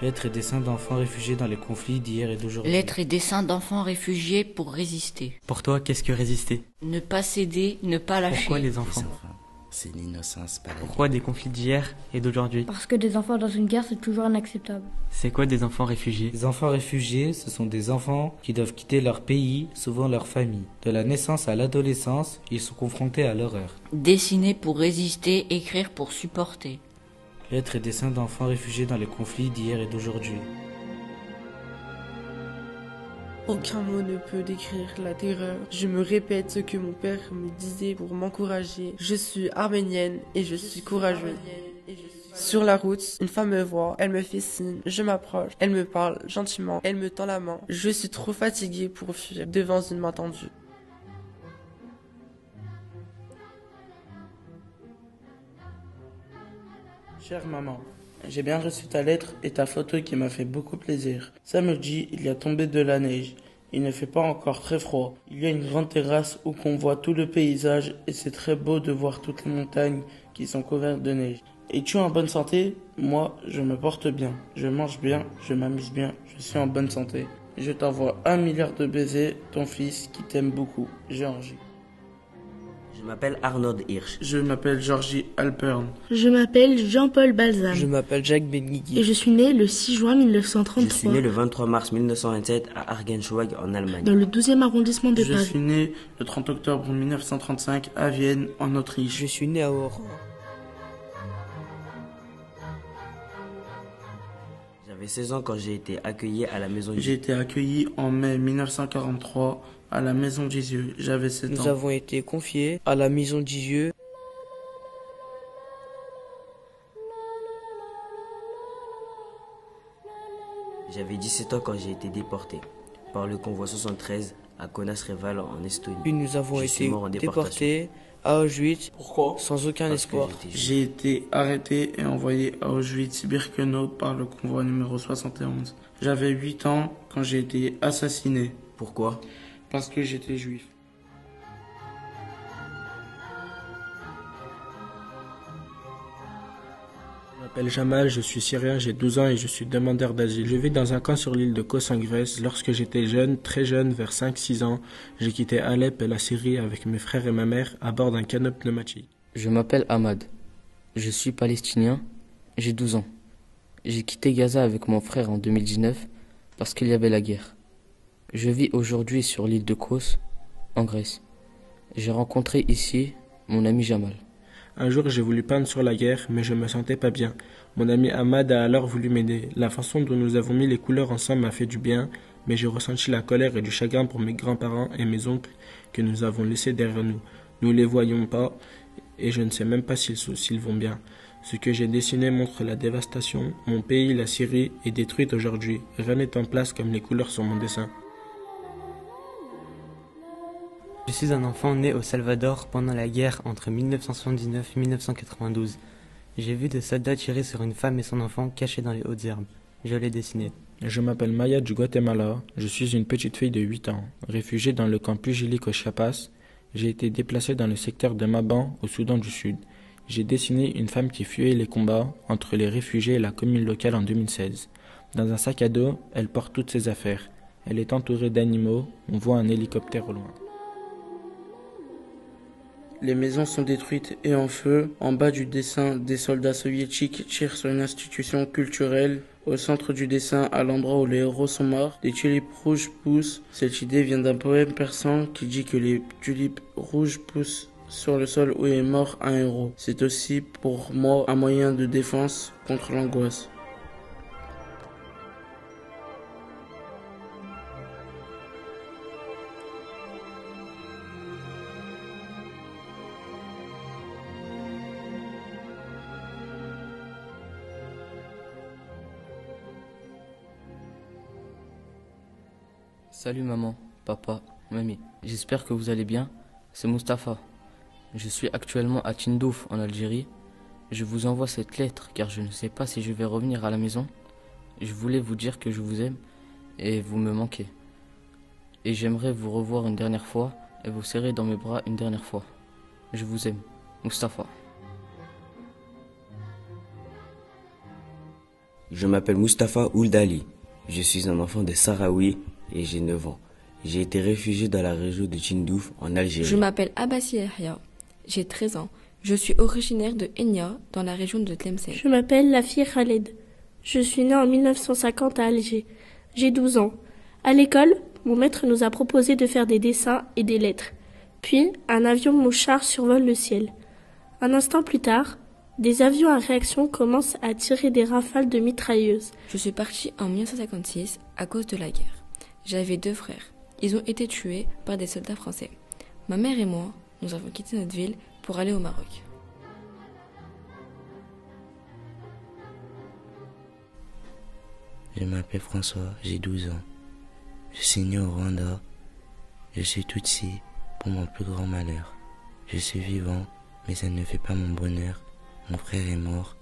Lettres et dessins d'enfants réfugiés dans les conflits d'hier et d'aujourd'hui. Lettres et dessins d'enfants réfugiés pour résister. Pour toi, qu'est-ce que résister? Ne pas céder, ne pas lâcher. Pourquoi les enfants? C'est l'innocence par la Pourquoi des conflits d'hier et d'aujourd'hui? Parce que des enfants dans une guerre, c'est toujours inacceptable. C'est quoi des enfants réfugiés? Les enfants réfugiés, ce sont des enfants qui doivent quitter leur pays, souvent leur famille. De la naissance à l'adolescence, ils sont confrontés à l'horreur. Dessiner pour résister, écrire pour supporter. Lettres et dessins d'enfants réfugiés dans les conflits d'hier et d'aujourd'hui. Aucun mot ne peut décrire la terreur. Je me répète ce que mon père me disait pour m'encourager. Je suis arménienne et je suis courageuse. Sur la route, une femme me voit, elle me fait signe, je m'approche, elle me parle gentiment, elle me tend la main. Je suis trop fatiguée pour fuir devant une main tendue. Chère maman, j'ai bien reçu ta lettre et ta photo qui m'a fait beaucoup plaisir. Samedi, il y a tombé de la neige. Il ne fait pas encore très froid. Il y a une grande terrasse où qu'on voit tout le paysage et c'est très beau de voir toutes les montagnes qui sont couvertes de neige. Es-tu en bonne santé? Moi, je me porte bien. Je mange bien, je m'amuse bien, je suis en bonne santé. Je t'envoie 1 milliard de baisers, ton fils qui t'aime beaucoup, Georgie. Je m'appelle Arnaud Hirsch. Je m'appelle Georgie Alpern. Je m'appelle Jean-Paul Balzam. Je m'appelle Jacques Benguigui. Et je suis né le 6 juin 1933. Je suis né le 23 mars 1927 à Argenschwag en Allemagne. Dans le 12e arrondissement de Paris. Je suis né le 30 octobre 1935 à Vienne, en Autriche. Je suis né à Oran. J'avais 16 ans quand j'ai été accueilli à la maison du... J'ai été accueilli en mai 1943 à la maison d'Isieux. J'avais 7 ans. Nous avons été confiés à la maison d'Isieux. J'avais 17 ans quand j'ai été déporté par le convoi 73 à Kaunas-Reval en Estonie. Puis nous avons été déportés à Auschwitz. Pourquoi? Sans aucun espoir. J'ai été arrêté et envoyé à Auschwitz-Birkenau par le convoi numéro 71. J'avais 8 ans quand j'ai été assassiné. Pourquoi? Parce que j'étais juif. Je m'appelle Jamal, je suis syrien, j'ai 12 ans et je suis demandeur d'asile. Je vis dans un camp sur l'île de Kos en Grèce. Lorsque j'étais jeune, très jeune, vers 5-6 ans, j'ai quitté Alep et la Syrie avec mes frères et ma mère à bord d'un canot pneumatique. Je m'appelle Ahmad, je suis palestinien, j'ai 12 ans. J'ai quitté Gaza avec mon frère en 2019 parce qu'il y avait la guerre. Je vis aujourd'hui sur l'île de Kos, en Grèce. J'ai rencontré ici mon ami Jamal. Un jour, j'ai voulu peindre sur la guerre, mais je me sentais pas bien. Mon ami Ahmad a alors voulu m'aider. La façon dont nous avons mis les couleurs ensemble m'a fait du bien, mais j'ai ressenti la colère et du chagrin pour mes grands-parents et mes oncles que nous avons laissés derrière nous. Nous les voyons pas, et je ne sais même pas s'ils vont bien. Ce que j'ai dessiné montre la dévastation. Mon pays, la Syrie, est détruite aujourd'hui. Rien n'est en place comme les couleurs sur mon dessin. Je suis un enfant né au Salvador pendant la guerre entre 1979 et 1992. J'ai vu des soldats tirer sur une femme et son enfant cachés dans les hautes herbes. Je l'ai dessiné. Je m'appelle Maya du Guatemala. Je suis une petite fille de 8 ans, réfugiée dans le camp Pujilic au Chiapas. J'ai été déplacée dans le secteur de Maban, au Soudan du Sud. J'ai dessiné une femme qui fuyait les combats entre les réfugiés et la commune locale en 2016. Dans un sac à dos, elle porte toutes ses affaires. Elle est entourée d'animaux. On voit un hélicoptère au loin. Les maisons sont détruites et en feu. En bas du dessin, des soldats soviétiques tirent sur une institution culturelle. Au centre du dessin, à l'endroit où les héros sont morts, des tulipes rouges poussent. Cette idée vient d'un poème persan qui dit que les tulipes rouges poussent sur le sol où est mort un héros. C'est aussi pour moi un moyen de défense contre l'angoisse. Salut maman, papa, mamie. J'espère que vous allez bien. C'est Mustapha. Je suis actuellement à Tindouf en Algérie. Je vous envoie cette lettre car je ne sais pas si je vais revenir à la maison. Je voulais vous dire que je vous aime et vous me manquez. Et j'aimerais vous revoir une dernière fois et vous serrer dans mes bras une dernière fois. Je vous aime, Mustapha. Je m'appelle Mustapha Ouldali. Je suis un enfant de Sahraoui et j'ai 9 ans. J'ai été réfugié dans la région de Tindouf en Algérie. Je m'appelle Abbassi Yahya. J'ai 13 ans. Je suis originaire de Enya dans la région de Tlemcen. Je m'appelle Lafi Khaled. Je suis née en 1950 à Alger. J'ai 12 ans. À l'école, mon maître nous a proposé de faire des dessins et des lettres. Puis, un avion mouchard survole le ciel. Un instant plus tard, des avions à réaction commencent à tirer des rafales de mitrailleuses. Je suis partie en 1956 à cause de la guerre. J'avais 2 frères. Ils ont été tués par des soldats français. Ma mère et moi, nous avons quitté notre ville pour aller au Maroc. Je m'appelle François, j'ai 12 ans. Je suis né au Rwanda. Je suis Tutsi pour mon plus grand malheur. Je suis vivant, mais ça ne fait pas mon bonheur. Mon frère est mort.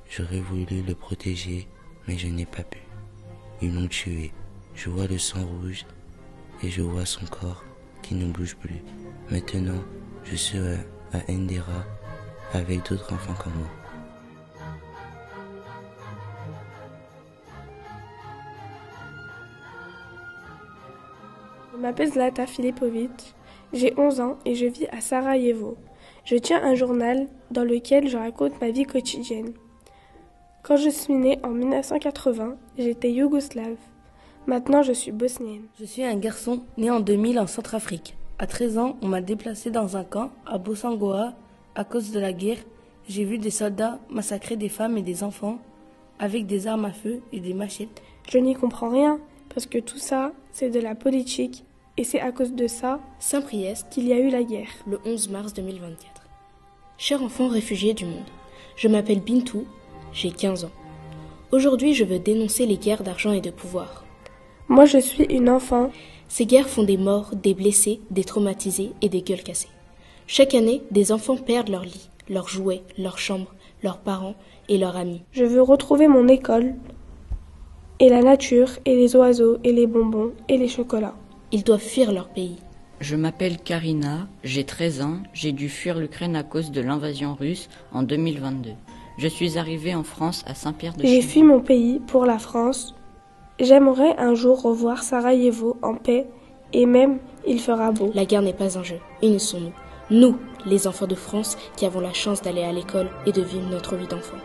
J'aurais voulu le protéger, mais je n'ai pas pu. Ils l'ont tué. Je vois le sang rouge et je vois son corps qui ne bouge plus. Maintenant, je suis à Ndera avec d'autres enfants comme moi. Je m'appelle Zlata Filipovic, j'ai 11 ans et je vis à Sarajevo. Je tiens un journal dans lequel je raconte ma vie quotidienne. Quand je suis née en 1980, j'étais yougoslave. Maintenant, je suis bosnienne. Je suis un garçon né en 2000 en Centrafrique. À 13 ans, on m'a déplacé dans un camp à Bossangoa à cause de la guerre. J'ai vu des soldats massacrer des femmes et des enfants avec des armes à feu et des machettes. Je n'y comprends rien parce que tout ça, c'est de la politique. Et c'est à cause de ça, Saint-Priest, qu'il y a eu la guerre. Le 11 mars 2024. Cher enfant réfugié du monde, je m'appelle Bintou, j'ai 15 ans. Aujourd'hui, je veux dénoncer les guerres d'argent et de pouvoir. Moi, je suis une enfant. Ces guerres font des morts, des blessés, des traumatisés et des gueules cassées. Chaque année, des enfants perdent leur lit, leurs jouets, leurs chambres, leurs parents et leurs amis. Je veux retrouver mon école, et la nature, et les oiseaux, et les bonbons, et les chocolats. Ils doivent fuir leur pays. Je m'appelle Karina, j'ai 13 ans, j'ai dû fuir l'Ukraine à cause de l'invasion russe en 2022. Je suis arrivée en France à Saint-Pierre-de-Chimay. J'ai fui mon pays pour la France. J'aimerais un jour revoir Sarajevo en paix, et même il fera beau. La guerre n'est pas un jeu, unissons-nous. Nous, les enfants de France, qui avons la chance d'aller à l'école et de vivre notre vie d'enfant.